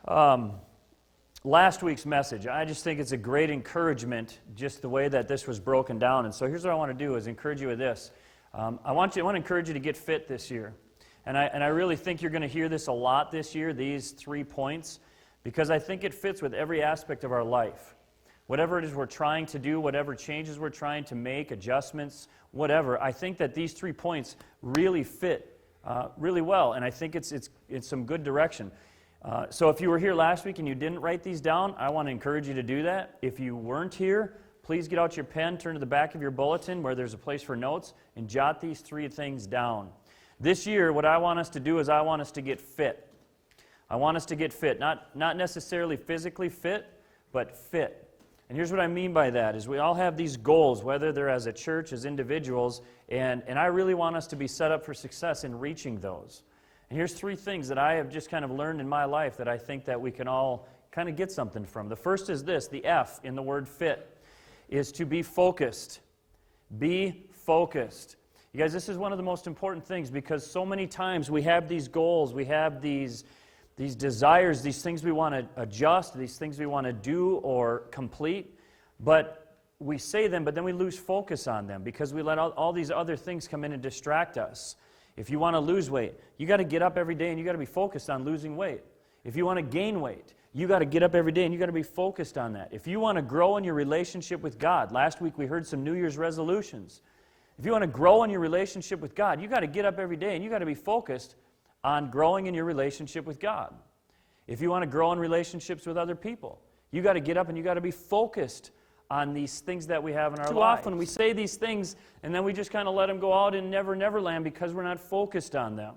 Last week's message, I just think it's a great encouragement, just the way that this was broken down. And so here's what I want to do is encourage you with this. I want to encourage you to get fit this year. And I really think you're going to hear this a lot this year, these 3 points, because I think it fits with every aspect of our life. Whatever it is we're trying to do, whatever changes we're trying to make, adjustments, whatever, I think that these 3 points really fit really well, and I think it's some good direction. So if you were here last week and you didn't write these down, I want to encourage you to do that. If you weren't here, please get out your pen, turn to the back of your bulletin where there's a place for notes, and jot these 3 things down. This year, what I want us to do is I want us to get fit. I want us to get fit, not necessarily physically fit, but fit. And here's what I mean by that, is we all have these goals, whether they're as a church, as individuals, and I really want us to be set up for success in reaching those. And here's 3 things that I have just kind of learned in my life that I think that we can all kind of get something from. The first is this, the F in the word fit, is to be focused. Be focused. You guys, this is one of the most important things because so many times we have these goals, we have these desires, these things we want to adjust, these things we want to do or complete, but we say them, but then we lose focus on them because we let all these other things come in and distract us. If you want to lose weight, you got to get up every day and you got to be focused on losing weight. If you want to gain weight, you got to get up every day and you got to be focused on that. If you want to grow in your relationship with God, last week we heard some New Year's resolutions. If you want to grow in your relationship with God, you got to get up every day and you got to be focused on growing in your relationship with God. If you want to grow in relationships with other people, you got to get up and you got to be focused on these things that we have in our lives. Too often we say these things and then we just kind of let them go out in never land because we're not focused on them.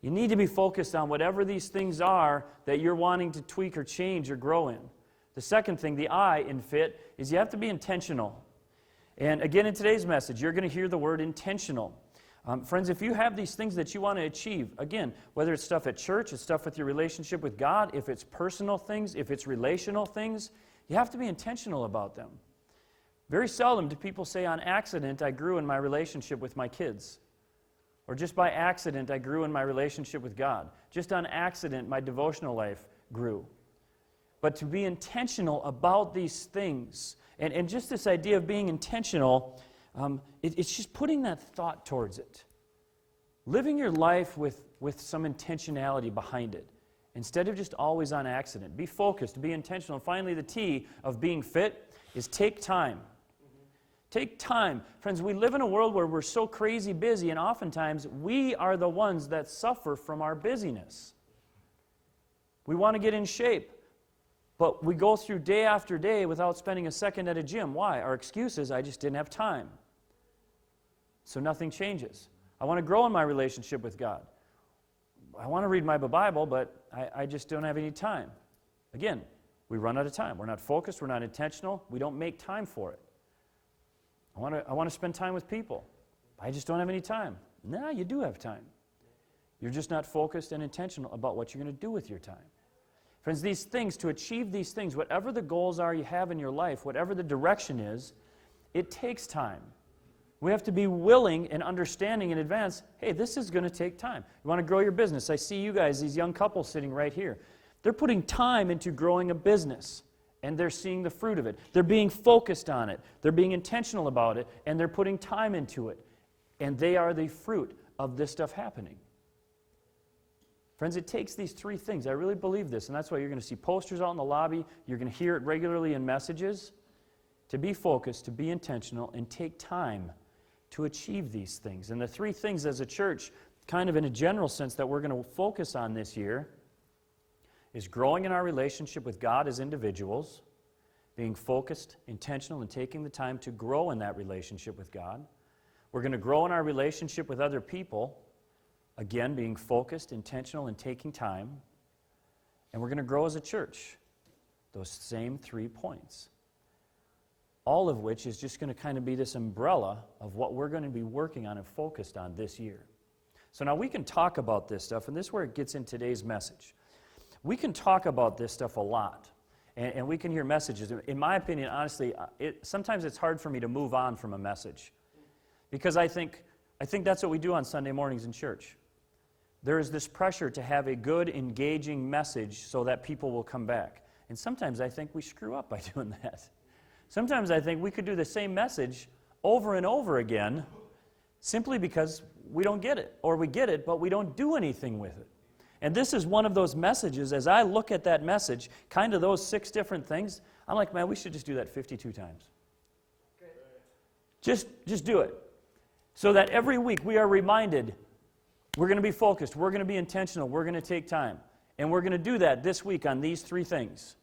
You need to be focused on whatever these things are that you're wanting to tweak or change or grow in. The second thing, the I in fit, is you have to be intentional. And again, in today's message, you're going to hear the word intentional. Friends, if you have these things that you want to achieve, again, whether it's stuff at church, it's stuff with your relationship with God, if it's personal things, if it's relational things, you have to be intentional about them. Very seldom do people say, on accident, I grew in my relationship with my kids. Or just by accident, I grew in my relationship with God. Just on accident, my devotional life grew. But to be intentional about these things, and just this idea of being intentional, it's just putting that thought towards it. Living your life with some intentionality behind it. Instead of just always on accident. Be focused, be intentional. And finally, the T of being fit is take time. Take time. Friends, we live in a world where we're so crazy busy, and oftentimes we are the ones that suffer from our busyness. We want to get in shape, but we go through day after day without spending a second at a gym. Why? Our excuse is, I just didn't have time. So nothing changes. I want to grow in my relationship with God. I want to read my Bible, but I just don't have any time. Again, we run out of time. We're not focused. We're not intentional. We don't make time for it. I want to spend time with people. I just don't have any time. No, you do have time. You're just not focused and intentional about what you're going to do with your time. Friends, these things, to achieve these things, whatever the goals are you have in your life, whatever the direction is, it takes time. We have to be willing and understanding in advance, hey, this is going to take time. You want to grow your business. I see you guys, these young couples sitting right here. They're putting time into growing a business, and they're seeing the fruit of it. They're being focused on it. They're being intentional about it, and they're putting time into it. And they are the fruit of this stuff happening. Friends, it takes these 3 things. I really believe this, and that's why you're going to see posters out in the lobby. You're going to hear it regularly in messages. To be focused, to be intentional, and take time to achieve these things. And the 3 things as a church, kind of in a general sense, that we're going to focus on this year is growing in our relationship with God as individuals, being focused, intentional, and taking the time to grow in that relationship with God. We're going to grow in our relationship with other people, again, being focused, intentional, and taking time. And we're going to grow as a church, those same 3 points. All of which is just going to kind of be this umbrella of what we're going to be working on and focused on this year. So now we can talk about this stuff, and this is where it gets in today's message. We can talk about this stuff a lot, and we can hear messages. In my opinion, honestly, sometimes it's hard for me to move on from a message because I think that's what we do on Sunday mornings in church. there is this pressure to have a good, engaging message so that people will come back. And sometimes I think we screw up by doing that. Sometimes I think we could do the same message over and over again simply because we don't get it, or we get it, but we don't do anything with it. And this is one of those messages. As I look at that message, kind of those 6 different things, I'm like, man, we should just do that 52 times. Just do it. So that every week we are reminded, we're going to be focused, we're going to be intentional, we're going to take time. And we're going to do that this week on these 3 things.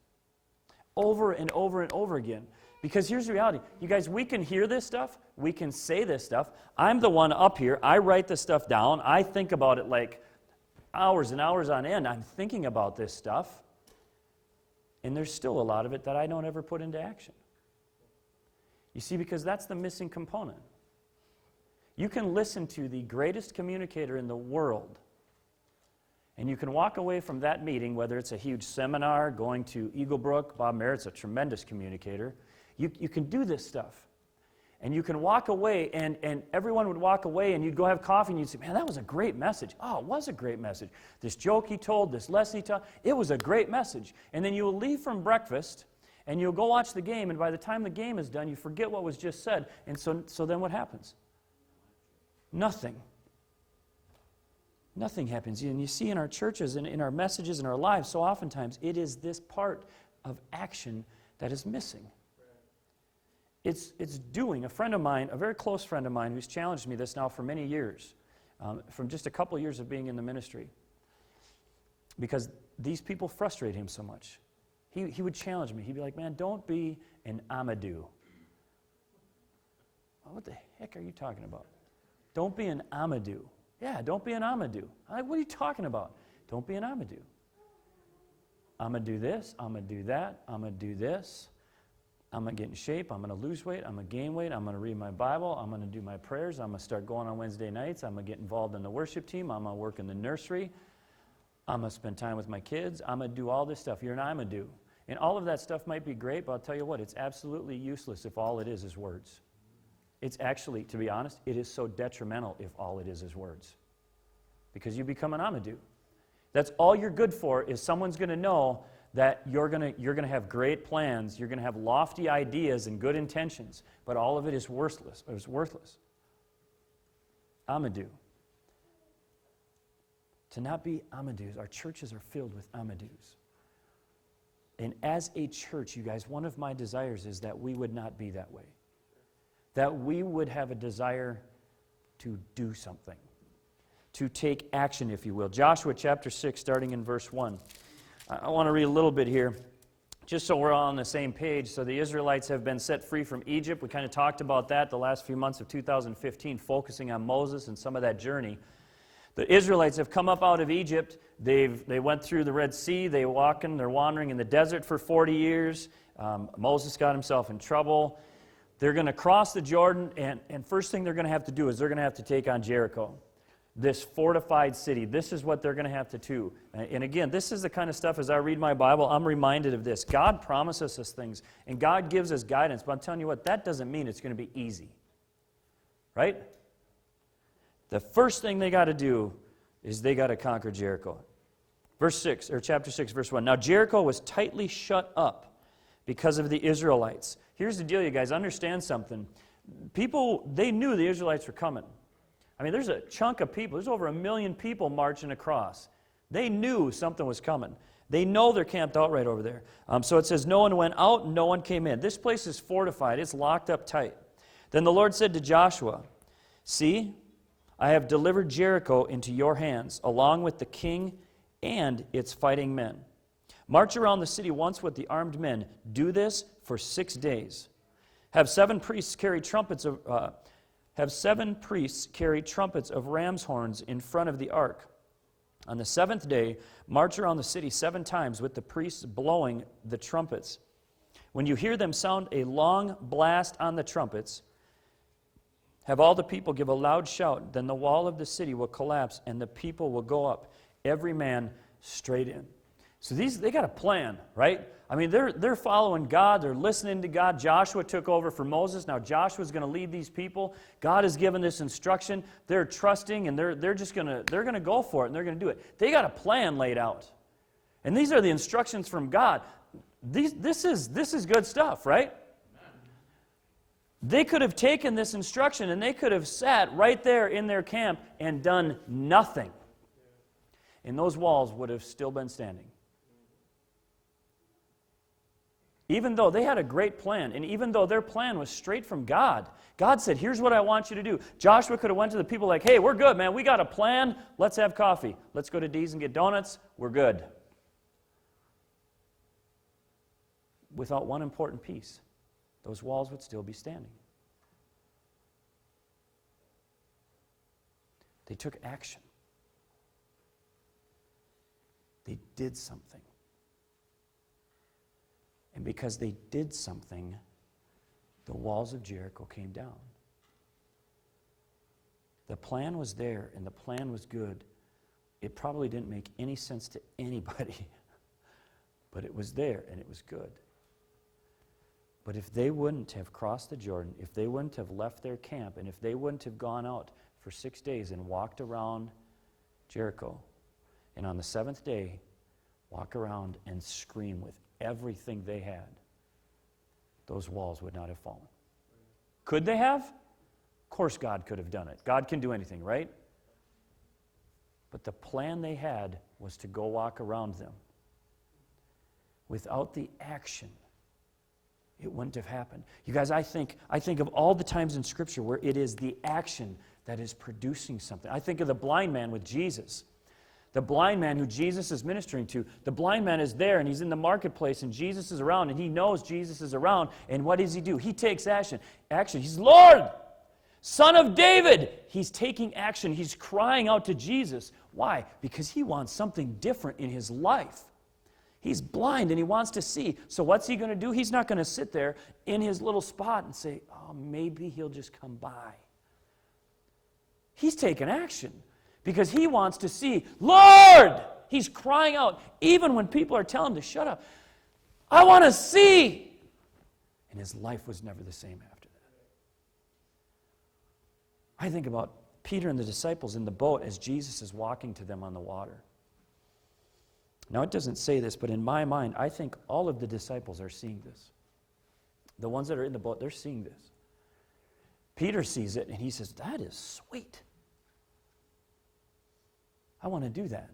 Over and over and over again. Because here's the reality. You guys, we can hear this stuff. We can say this stuff. I'm the one up here. I write this stuff down. I think about it like hours and hours on end. I'm thinking about this stuff. And there's still a lot of it that I don't ever put into action. You see, because that's the missing component. You can listen to the greatest communicator in the world, and you can walk away from that meeting, whether it's a huge seminar, going to Eagle Brook. Bob Merritt's a tremendous communicator. You can do this stuff. And you can walk away, and everyone would walk away, and you'd go have coffee, and you'd say, man, that was a great message. Oh, it was a great message. This joke he told, this lesson he taught, it was a great message. And then you'll leave from breakfast, and you'll go watch the game, and by the time the game is done, you forget what was just said. And so then what happens? Nothing. Nothing happens. And you see in our churches and in our messages in our lives, so oftentimes it is this part of action that is missing. It's doing. A friend of mine, a very close friend of mine, who's challenged me this now for many years, from just a couple years of being in the ministry, because these people frustrate him so much. He would challenge me. He'd be like, man, don't be an Amadou. What the heck are you talking about? Don't be an Amadou. Yeah, don't be an Amadou. I'm like, what are you talking about? Don't be an Amadou. I'm going to do this. I'm going to do that. I'm going to do this. I'm going to get in shape. I'm going to lose weight. I'm going to gain weight. I'm going to read my Bible. I'm going to do my prayers. I'm going to start going on Wednesday nights. I'm going to get involved in the worship team. I'm going to work in the nursery. I'm going to spend time with my kids. I'm going to do all this stuff. You're an Amadou. And all of that stuff might be great, but I'll tell you what, it's absolutely useless if all it is words. It's actually, to be honest, it is so detrimental if all it is words. Because you become an Amadou. That's all you're good for, is someone's going to know that you're going to have great plans, you're going to have lofty ideas and good intentions, but all of it is worthless. It's worthless. Amadou. To not be Amadous, our churches are filled with Amadous. And as a church, you guys, one of my desires is that we would not be that way. That we would have a desire to do something, to take action, if you will. Joshua chapter 6, starting in verse 1. I want to read a little bit here, just so we're all on the same page. So the Israelites have been set free from Egypt. We kind of talked about that the last few months of 2015, focusing on Moses and some of that journey. The Israelites have come up out of Egypt. They went through the Red Sea. They're wandering in the desert for 40 years. Moses got himself in trouble. They're going to cross the Jordan, and first thing they're going to have to do is they're going to have to take on Jericho, this fortified city. This is what they're going to have to do. And again, this is the kind of stuff, as I read my Bible, I'm reminded of this. God promises us things, and God gives us guidance, but I'm telling you what, that doesn't mean it's going to be easy. Right? The first thing they got to do is they got to conquer Jericho. Chapter 6, verse 1. Now Jericho was tightly shut up because of the Israelites. Here's the deal, you guys. Understand something. People, they knew the Israelites were coming. I mean, there's a chunk of people. There's over 1 million people marching across. They knew something was coming. They know they're camped out right over there. So it says, no one went out and no one came in. This place is fortified. It's locked up tight. Then the Lord said to Joshua, see, I have delivered Jericho into your hands, along with the king and its fighting men. March around the city once with the armed men. Do this for 6 days. Have 7 priests carry trumpets of ram's horns in front of the ark. On the 7th day, march around the city 7 times with the priests blowing the trumpets. When you hear them sound a long blast on the trumpets, have all the people give a loud shout. Then the wall of the city will collapse and the people will go up, every man straight in. So they got a plan, right? I mean, they're following God. They're listening to God. Joshua took over for Moses. Now Joshua's going to lead these people. God has given this instruction. They're trusting, and they're going to go for it, and they're going to do it. They got a plan laid out, and these are the instructions from God. This is good stuff, right? They could have taken this instruction, and they could have sat right there in their camp and done nothing, and those walls would have still been standing. Even though they had a great plan, and even though their plan was straight from God, God said, here's what I want you to do. Joshua could have went to the people like, hey, we're good, man. We got a plan. Let's have coffee. Let's go to D's and get donuts. We're good. Without one important piece, those walls would still be standing. They took action. They did something. And because they did something, the walls of Jericho came down. The plan was there, and the plan was good. It probably didn't make any sense to anybody, but it was there, and it was good. But if they wouldn't have crossed the Jordan, if they wouldn't have left their camp, and if they wouldn't have gone out for 6 days and walked around Jericho, and on the seventh day, walk around and scream with everything they had, those walls would not have fallen. Could they have? Of course God could have done it. God can do anything, right? But the plan they had was to go walk around them. Without the action, it wouldn't have happened. You guys, I think of all the times in Scripture where it is the action that is producing something. I think of the blind man with Jesus. The blind man who Jesus is ministering to. The blind man is there, and he's in the marketplace, and Jesus is around, and he knows Jesus is around. And what does he do? He takes action. He's, Lord, Son of David. He's taking action. He's crying out to Jesus. Why? Because he wants something different in his life. He's blind, and he wants to see. So what's he going to do? He's not going to sit there in his little spot and say, oh, maybe he'll just come by. He's taking action. Because he wants to see, Lord! He's crying out, even when people are telling him to shut up. I want to see! And his life was never the same after that. I think about Peter and the disciples in the boat as Jesus is walking to them on the water. Now, it doesn't say this, but in my mind, I think all of the disciples are seeing this. The ones that are in the boat, they're seeing this. Peter sees it, and he says, that is sweet. I want to do that.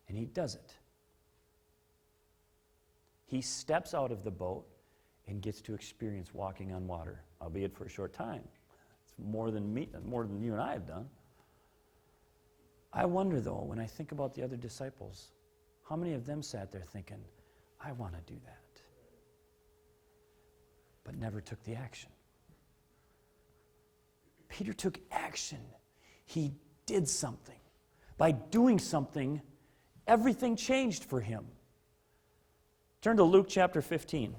And he does it. He steps out of the boat and gets to experience walking on water, albeit for a short time. It's more than you and I have done. I wonder, though, when I think about the other disciples, how many of them sat there thinking, I want to do that, but never took the action. Peter took action. He did something. By doing something, everything changed for him. Turn to Luke chapter 15.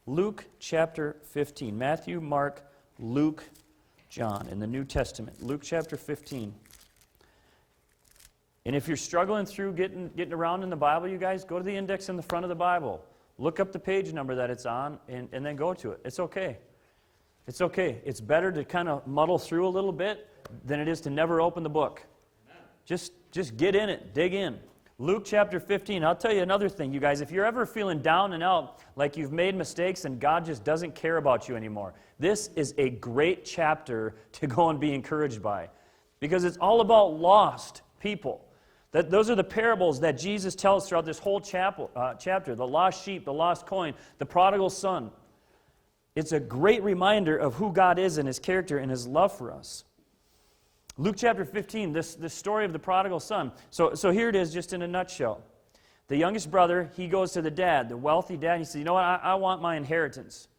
Luke chapter 15. Matthew, Mark, Luke, John in the New Testament. Luke chapter 15. And if you're struggling through getting around in the Bible, you guys, go to the index in the front of the Bible. Look up the page number that it's on and then go to it. It's okay. It's okay. It's better to kind of muddle through a little bit than it is to never open the book. Just get in it. Dig in. Luke chapter 15. I'll tell you another thing, you guys. If you're ever feeling down and out, like you've made mistakes and God just doesn't care about you anymore, this is a great chapter to go and be encouraged by. Because it's all about lost people. Those are the parables that Jesus tells throughout this whole chapter. The lost sheep, the lost coin, the prodigal son. It's a great reminder of who God is and His character and His love for us. Luke chapter 15, this story of the prodigal son. So here it is, just in a nutshell. The youngest brother, he goes to the dad, the wealthy dad, and he says, you know what, I want my inheritance.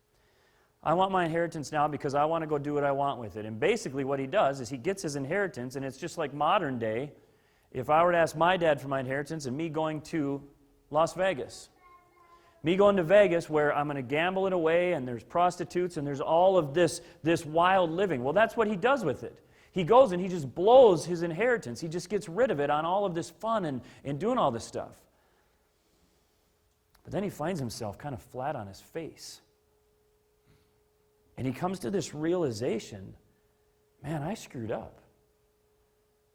I want my inheritance now because I want to go do what I want with it. And basically what he does is he gets his inheritance, and it's just like modern day, if I were to ask my dad for my inheritance and me going to Las Vegas. Me going to Vegas where I'm going to gamble it away and there's prostitutes and there's all of this wild living. Well, that's what he does with it. He goes and he just blows his inheritance. He just gets rid of it on all of this fun and doing all this stuff. But then he finds himself kind of flat on his face. And he comes to this realization, man, I screwed up.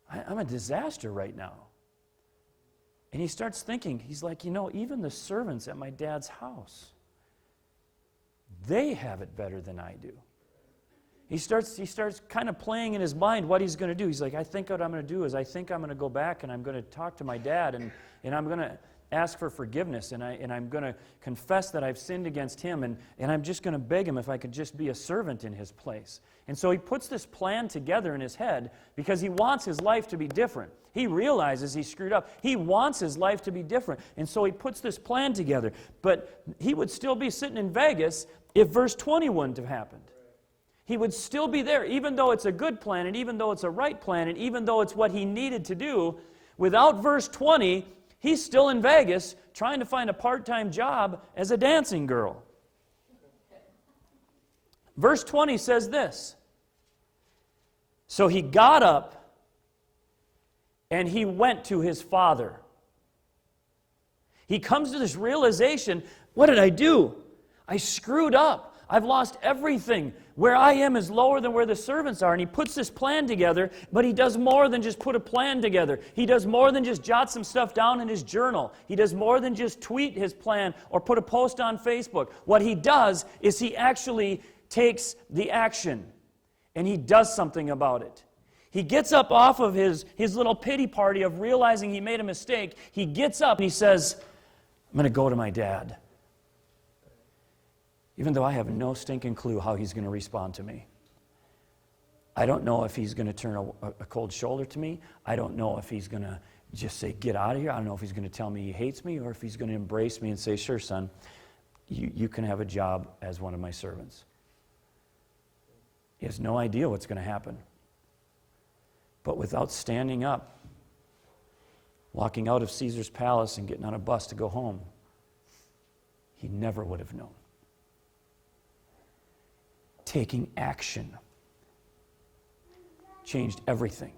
I'm a disaster right now. And he starts thinking, he's like, even the servants at my dad's house, they have it better than I do. He starts kind of playing in his mind what he's going to do. He's like, I think what I'm going to do is I think I'm going to go back and I'm going to talk to my dad and I'm going to ask for forgiveness and I'm going to confess that I've sinned against him and I'm just going to beg him if I could just be a servant in his place. And so he puts this plan together in his head because he wants his life to be different. He realizes he screwed up. He wants his life to be different. And so he puts this plan together. But he would still be sitting in Vegas if verse 20 wouldn't have happened. He would still be there, even though it's a good plan, and even though it's a right plan, and even though it's what he needed to do. Without verse 20, he's still in Vegas trying to find a part-time job as a dancing girl. Verse 20 says this. So he got up and he went to his father. He comes to this realization, what did I do? I screwed up. I've lost everything. Where I am is lower than where the servants are. And he puts this plan together, but he does more than just put a plan together. He does more than just jot some stuff down in his journal. He does more than just tweet his plan or put a post on Facebook. What he does is he actually takes the action and he does something about it. He gets up off of his little pity party of realizing he made a mistake. He gets up and he says, I'm going to go to my dad. Even though I have no stinking clue how he's going to respond to me. I don't know if he's going to turn a cold shoulder to me. I don't know if he's going to just say, get out of here. I don't know if he's going to tell me he hates me or if he's going to embrace me and say, sure, son, you can have a job as one of my servants. He has no idea what's going to happen. But without standing up, walking out of Caesar's palace and getting on a bus to go home, he never would have known. Taking action changed everything.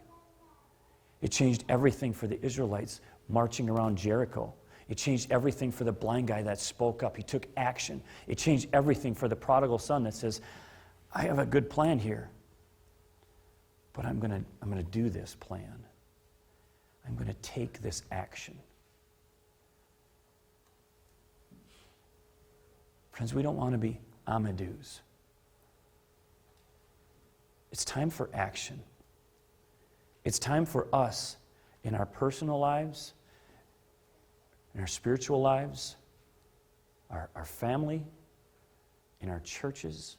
It changed everything for the Israelites marching around Jericho. It changed everything for the blind guy that spoke up. He took action. It changed everything for the prodigal son that says, I have a good plan here, but I'm going to do this plan. I'm going to take this action. Friends, we don't want to be Amadus. It's time for action. It's time for us in our personal lives, in our spiritual lives, our family, in our churches.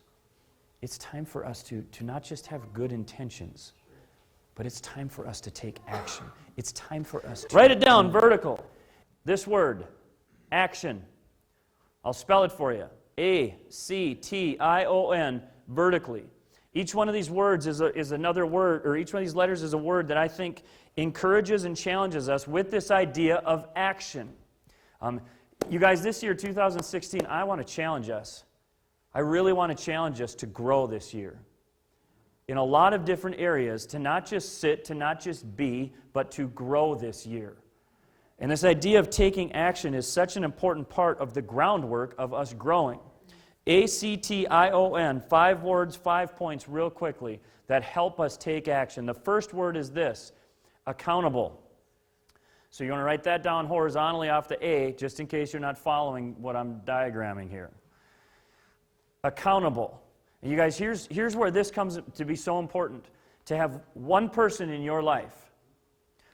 It's time for us to not just have good intentions, but it's time for us to take action. It's time for us to... Write it down, vertical. This word, action. I'll spell it for you. A-C-T-I-O-N, vertically. Each one of these words is another word, or each one of these letters is a word that I think encourages and challenges us with this idea of action. You guys, this year, 2016, I want to challenge us. I really want to challenge us to grow this year in a lot of different areas, to not just sit, to not just be, but to grow this year. And this idea of taking action is such an important part of the groundwork of us growing. A-C-T-I-O-N, 5 words, 5 points real quickly that help us take action. The first word is this, accountable. So you want to write that down horizontally off the A, just in case you're not following what I'm diagramming here. Accountable. And you guys, here's where this comes to be so important, to have one person in your life.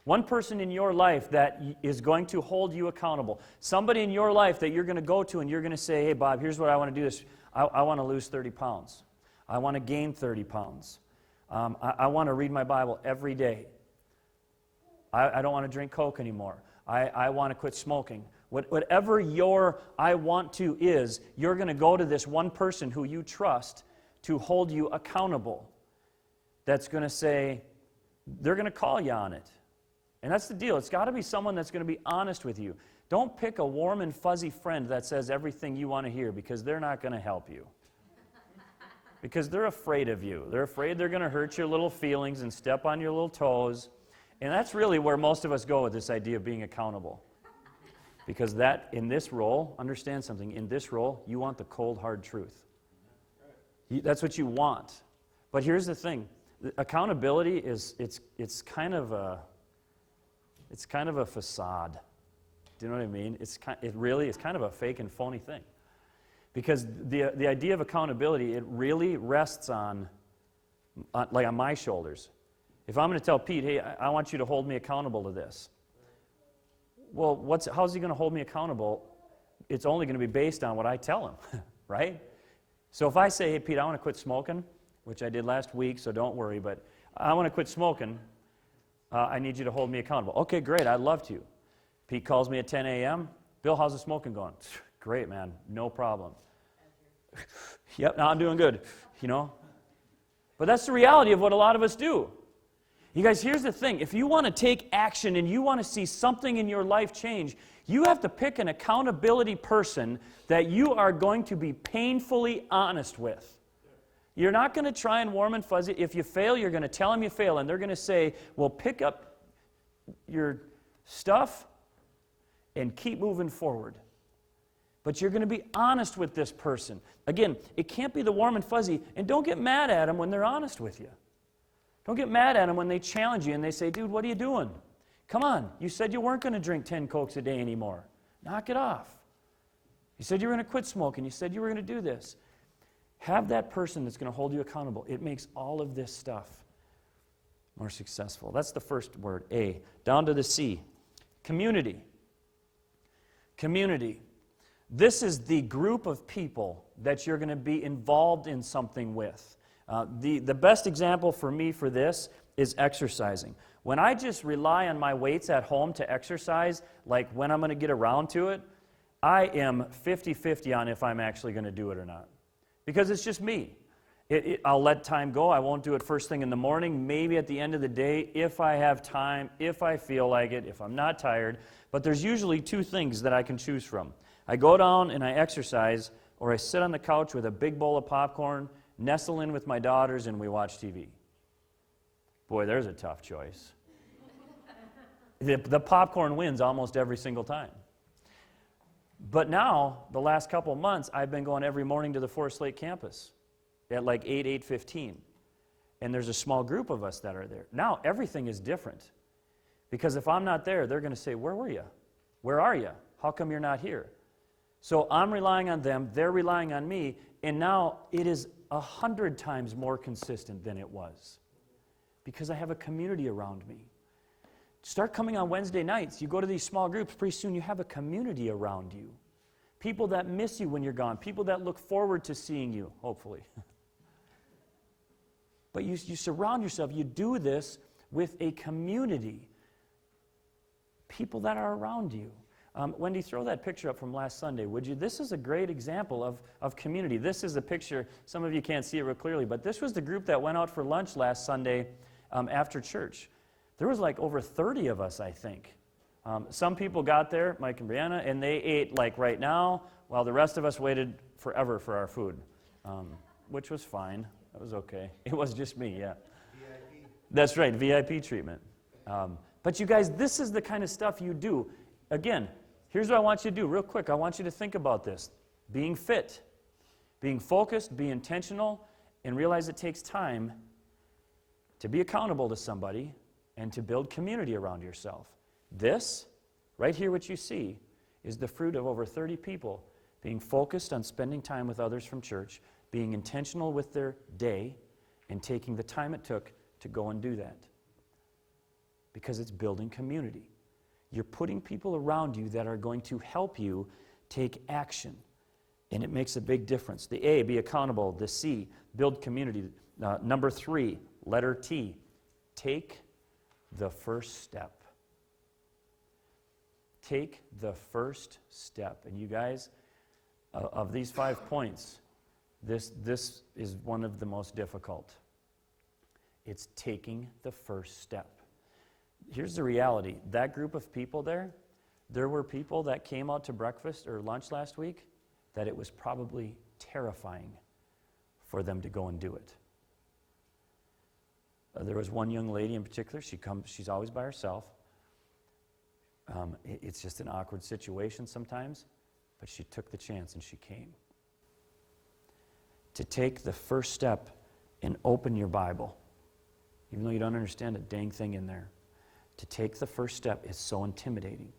One person in your life that is going to hold you accountable. Somebody in your life that you're going to go to and you're going to say, hey, Bob, here's what I want to do. I want to lose 30 pounds. I want to gain 30 pounds. I want to read my Bible every day. I don't want to drink Coke anymore. I want to quit smoking. Whatever your I want to is, you're going to go to this one person who you trust to hold you accountable. That's going to say, they're going to call you on it. And that's the deal. It's got to be someone that's going to be honest with you. Don't pick a warm and fuzzy friend that says everything you want to hear, because they're not going to help you. Because they're afraid of you. They're afraid they're going to hurt your little feelings and step on your little toes. And that's really where most of us go with this idea of being accountable. Because that, in this role, understand something, in this role, you want the cold, hard truth. That's what you want. But here's the thing. Accountability it's kind of a facade. Do you know what I mean? It's kind of a fake and phony thing. Because the idea of accountability, it really rests on my shoulders. If I'm going to tell Pete, hey, I want you to hold me accountable to this. Well, how's he going to hold me accountable? It's only going to be based on what I tell him, right? So if I say, hey, Pete, I want to quit smoking, which I did last week, so don't worry, but I want to quit smoking, I need you to hold me accountable. Okay, great, I'd love to. Pete calls me at 10 a.m. Bill, how's the smoking going? Great, man, no problem. Yep, no, I'm doing good, But that's the reality of what a lot of us do. You guys, here's the thing. If you want to take action and you want to see something in your life change, you have to pick an accountability person that you are going to be painfully honest with. You're not going to try and warm and fuzzy. If you fail, you're going to tell them you fail, and they're going to say, well, pick up your stuff and keep moving forward. But you're going to be honest with this person. Again, it can't be the warm and fuzzy, and don't get mad at them when they're honest with you. Don't get mad at them when they challenge you and they say, dude, what are you doing? Come on, you said you weren't going to drink 10 Cokes a day anymore. Knock it off. You said you were going to quit smoking. You said you were going to do this. Have that person that's going to hold you accountable. It makes all of this stuff more successful. That's the first word, A. Down to the C. Community. Community. This is the group of people that you're going to be involved in something with. The best example for me for this is exercising. When I just rely on my weights at home to exercise, like when I'm going to get around to it, I am 50-50 on if I'm actually going to do it or not. Because it's just me. I'll let time go. I won't do it first thing in the morning, maybe at the end of the day, if I have time, if I feel like it, if I'm not tired. But there's usually two things that I can choose from. I go down and I exercise, or I sit on the couch with a big bowl of popcorn, nestle in with my daughters, and we watch TV. Boy, there's a tough choice. The popcorn wins almost every single time. But now, the last couple of months, I've been going every morning to the Forest Lake campus at like 8:15. And there's a small group of us that are there. Now, everything is different. Because if I'm not there, they're going to say, where were you? Where are you? How come you're not here? So I'm relying on them, they're relying on me, and now it is 100 times more consistent than it was. Because I have a community around me. Start coming on Wednesday nights. You go to these small groups, pretty soon you have a community around you. People that miss you when you're gone. People that look forward to seeing you, hopefully. But you surround yourself, you do this with a community. People that are around you. Wendy, throw that picture up from last Sunday, would you? This is a great example of community. This is a picture, some of you can't see it real clearly, but this was the group that went out for lunch last Sunday after church. There was like over 30 of us, I think. Some people got there, Mike and Brianna, and they ate like right now, while the rest of us waited forever for our food, which was fine. That was okay. It was just me, yeah. VIP. That's right, VIP treatment. But you guys, this is the kind of stuff you do. Again, here's what I want you to do real quick. I want you to think about this. Being fit, being focused, be intentional, and realize it takes time to be accountable to somebody and to build community around yourself. This, right here what you see, is the fruit of over 30 people being focused on spending time with others from church, being intentional with their day, and taking the time it took to go and do that. Because it's building community. You're putting people around you that are going to help you take action. And it makes a big difference. The A, be accountable. The C, build community. Number 3, letter T, take the first step. Take the first step. And you guys, of these 5 points, this is one of the most difficult. It's taking the first step. Here's the reality. That group of people there were people that came out to breakfast or lunch last week that it was probably terrifying for them to go and do it. There was one young lady in particular, she's always by herself. It's just an awkward situation sometimes, but she took the chance and she came. To take the first step and open your Bible, even though you don't understand a dang thing in there, to take the first step is so intimidating.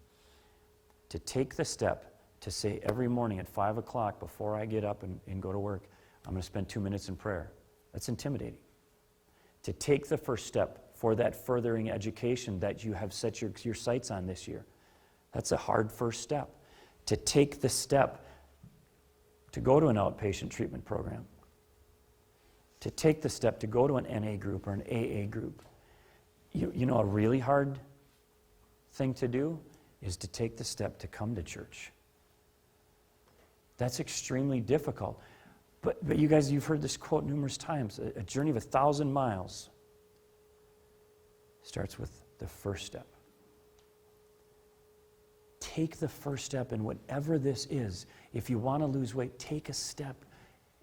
To take the step to say every morning at 5 o'clock before I get up and go to work, I'm going to spend 2 minutes in prayer. That's intimidating. To take the first step for that furthering education that you have set your sights on this year, that's a hard first step. To take the step to go to an outpatient treatment program, to take the step to go to an NA group or an AA group. You know, a really hard thing to do is to take the step to come to church. That's extremely difficult. But you guys, you've heard this quote numerous times. A journey of 1,000 miles starts with the first step. Take the first step in whatever this is. If you want to lose weight, take a step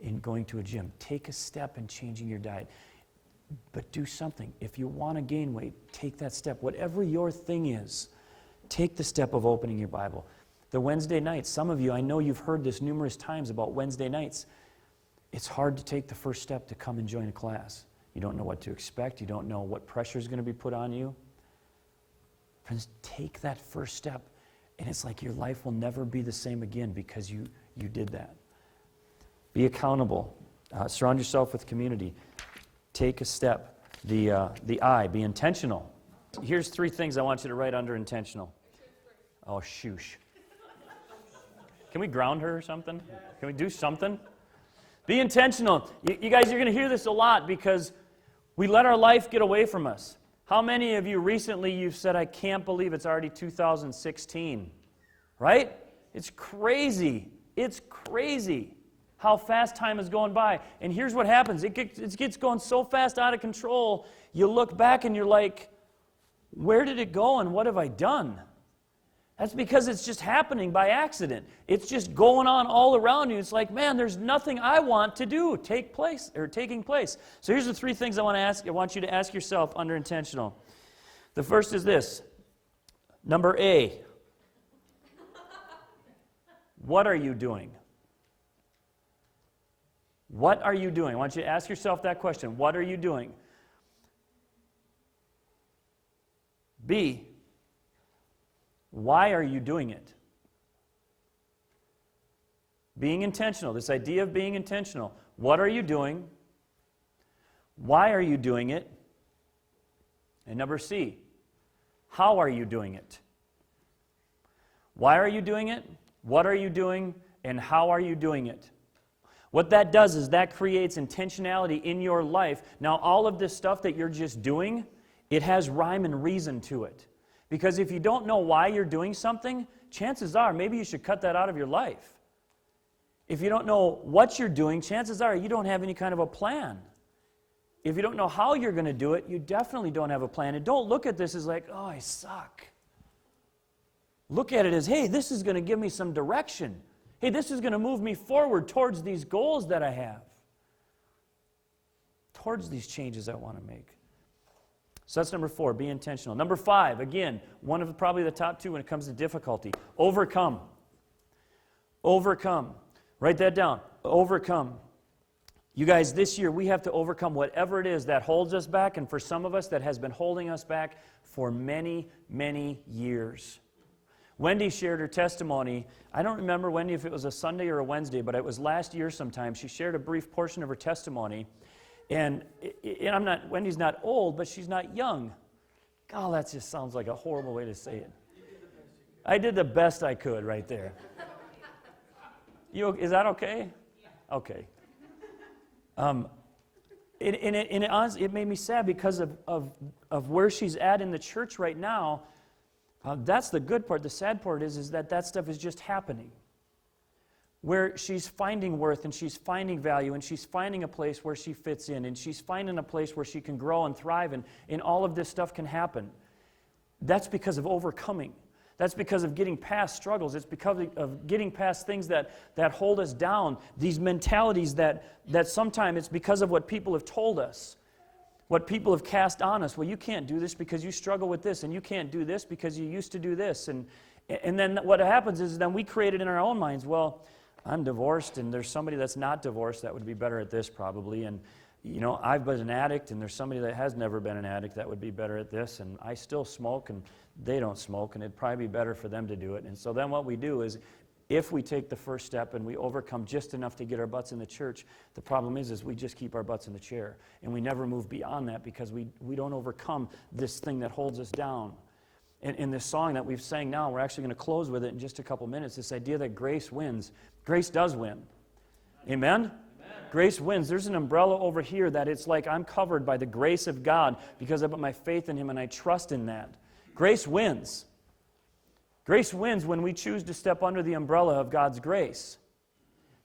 in going to a gym. Take a step in changing your diet. But do something. If you want to gain weight, take that step. Whatever your thing is, take the step of opening your Bible. The Wednesday nights, some of you, I know you've heard this numerous times about Wednesday nights. It's hard to take the first step to come and join a class. You don't know what to expect. You don't know what pressure is going to be put on you. Friends, take that first step, and it's like your life will never be the same again because you did that. Be accountable. Surround yourself with community. Take a step. The I, be intentional. Here's 3 things I want you to write under intentional. Oh, shoosh. Can we ground her or something? Can we do something? Be intentional. You guys, you're going to hear this a lot because we let our life get away from us. How many of you recently you've said, I can't believe it's already 2016? Right? It's crazy. It's crazy how fast time is going by. And here's what happens. It gets going so fast out of control, you look back and you're like, where did it go and what have I done? That's because it's just happening by accident. It's just going on all around you. It's like, man, there's nothing I want to do taking place. So here's the 3 things I want you to ask yourself under intentional. The first is this. Number A. What are you doing? What are you doing? I want you to ask yourself that question. What are you doing? B. Why are you doing it? Being intentional, this idea of being intentional. What are you doing? Why are you doing it? And number C, how are you doing it? Why are you doing it? What are you doing? And how are you doing it? What that does is that creates intentionality in your life. Now, all of this stuff that you're just doing, it has rhyme and reason to it. Because if you don't know why you're doing something, chances are maybe you should cut that out of your life. If you don't know what you're doing, chances are you don't have any kind of a plan. If you don't know how you're going to do it, you definitely don't have a plan. And don't look at this as like, oh, I suck. Look at it as, hey, this is going to give me some direction. Hey, this is going to move me forward towards these goals that I have, towards these changes I want to make. So that's number 4, be intentional. Number 5, again, one of probably the top 2 when it comes to difficulty. Overcome. Overcome. Write that down. Overcome. You guys, this year we have to overcome whatever it is that holds us back, and for some of us that has been holding us back for many, many years. Wendy shared her testimony. I don't remember, Wendy, if it was a Sunday or a Wednesday, but it was last year sometime. She shared a brief portion of her testimony. And Wendy's not old, but she's not young. God, that just sounds like a horrible way to say it. I did the best I could right there. Is that okay? Okay. It made me sad because of where she's at in the church right now. That's the good part. The sad part is that stuff is just happening. Where she's finding worth and she's finding value and she's finding a place where she fits in and she's finding a place where she can grow and thrive and all of this stuff can happen. That's because of overcoming. That's because of getting past struggles. It's because of getting past things that hold us down, these mentalities that sometimes it's because of what people have told us, what people have cast on us. Well, you can't do this because you struggle with this, and you can't do this because you used to do this. And then what happens is then we create it in our own minds. Well, I'm divorced, and there's somebody that's not divorced that would be better at this probably. And, I've been an addict, and there's somebody that has never been an addict that would be better at this. And I still smoke, and they don't smoke, and it'd probably be better for them to do it. And so then what we do is, if we take the first step and we overcome just enough to get our butts in the church, the problem is we just keep our butts in the chair. And we never move beyond that because we don't overcome this thing that holds us down. In this song that we've sang now, we're actually going to close with it in just a couple minutes, this idea that grace wins. Grace does win. Amen? Grace wins. There's an umbrella over here that it's like I'm covered by the grace of God because I put my faith in Him and I trust in that. Grace wins. Grace wins when we choose to step under the umbrella of God's grace.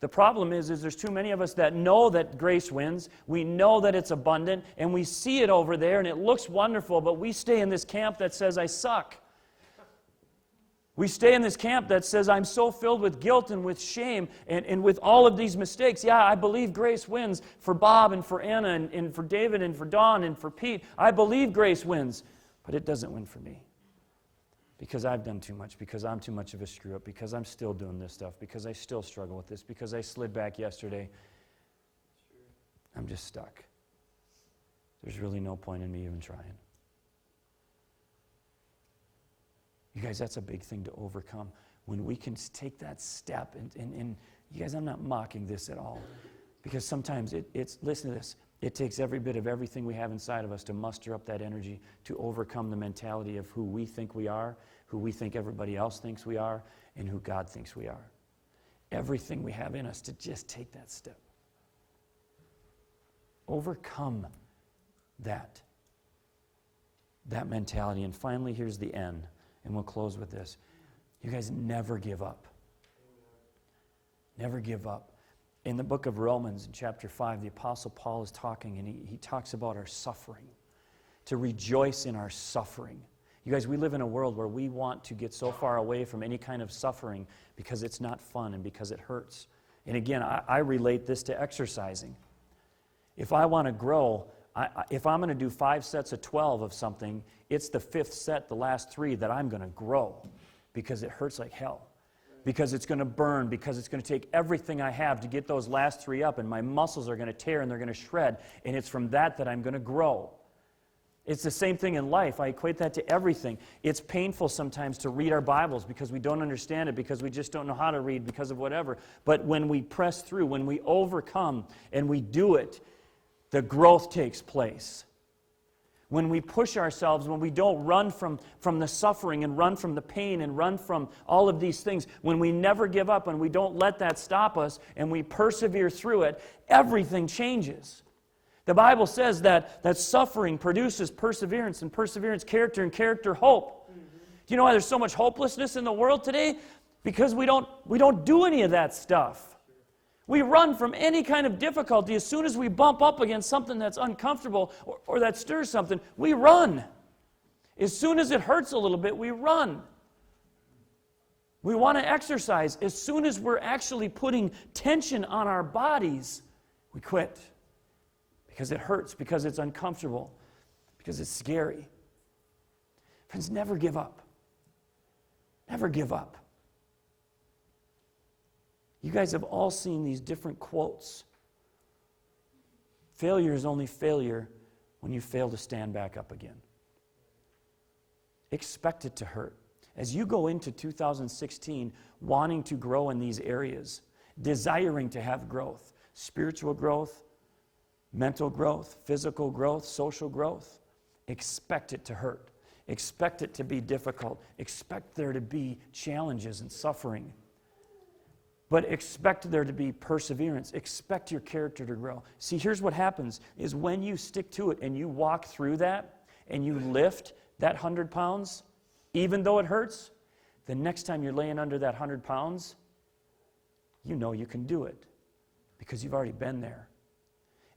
The problem is there's too many of us that know that grace wins. We know that it's abundant, and we see it over there, and it looks wonderful, but we stay in this camp that says, I suck. We stay in this camp that says, I'm so filled with guilt and with shame and with all of these mistakes. Yeah, I believe grace wins for Bob and for Anna and for David and for Dawn and for Pete. I believe grace wins, but it doesn't win for me. Because I've done too much, because I'm too much of a screw-up, because I'm still doing this stuff, because I still struggle with this, because I slid back yesterday. I'm just stuck. There's really no point in me even trying. You guys, that's a big thing to overcome. When we can take that step, and you guys, I'm not mocking this at all, because sometimes it's, listen to this, it takes every bit of everything we have inside of us to muster up that energy to overcome the mentality of who we think we are, who we think everybody else thinks we are, and who God thinks we are. Everything we have in us to just take that step. Overcome that mentality. And finally, here's the end, and we'll close with this. You guys, never give up. Never give up. In the book of Romans, in chapter 5, the Apostle Paul is talking, and he talks about our suffering, to rejoice in our suffering. You guys, we live in a world where we want to get so far away from any kind of suffering because it's not fun and because it hurts. And again, I relate this to exercising. If I want to grow, if I'm going to do 5 sets of 12 of something, it's the 5th set, the last 3, that I'm going to grow because it hurts like hell. Because it's going to burn, because it's going to take everything I have to get those last 3 up, and my muscles are going to tear and they're going to shred, and it's from that I'm going to grow. It's the same thing in life. I equate that to everything. It's painful sometimes to read our Bibles because we don't understand it, because we just don't know how to read because of whatever. But when we press through, when we overcome and we do it, the growth takes place. When we push ourselves, when we don't run from the suffering and run from the pain and run from all of these things, when we never give up and we don't let that stop us and we persevere through it, everything changes. The Bible says that suffering produces perseverance, and perseverance character, and character hope. Mm-hmm. Do you know why there's so much hopelessness in the world today? Because we don't do any of that stuff. We run from any kind of difficulty. As soon as we bump up against something that's uncomfortable or that stirs something, we run. As soon as it hurts a little bit, we run. We want to exercise. As soon as we're actually putting tension on our bodies, we quit. Because it hurts, because it's uncomfortable, because it's scary. Friends, never give up. Never give up. You guys have all seen these different quotes. Failure is only failure when you fail to stand back up again. Expect it to hurt. As you go into 2016 wanting to grow in these areas, desiring to have growth, spiritual growth, mental growth, physical growth, social growth, expect it to hurt. Expect it to be difficult. Expect there to be challenges and suffering. But expect there to be perseverance. Expect your character to grow. See, here's what happens, is when you stick to it and you walk through that and you lift that 100 pounds, even though it hurts, the next time you're laying under that 100 pounds, you know you can do it because you've already been there.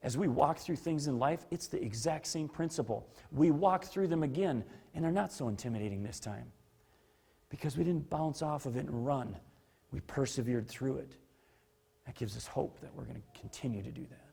As we walk through things in life, it's the exact same principle. We walk through them again, and they're not so intimidating this time because we didn't bounce off of it and run. We persevered through it. That gives us hope that we're going to continue to do that.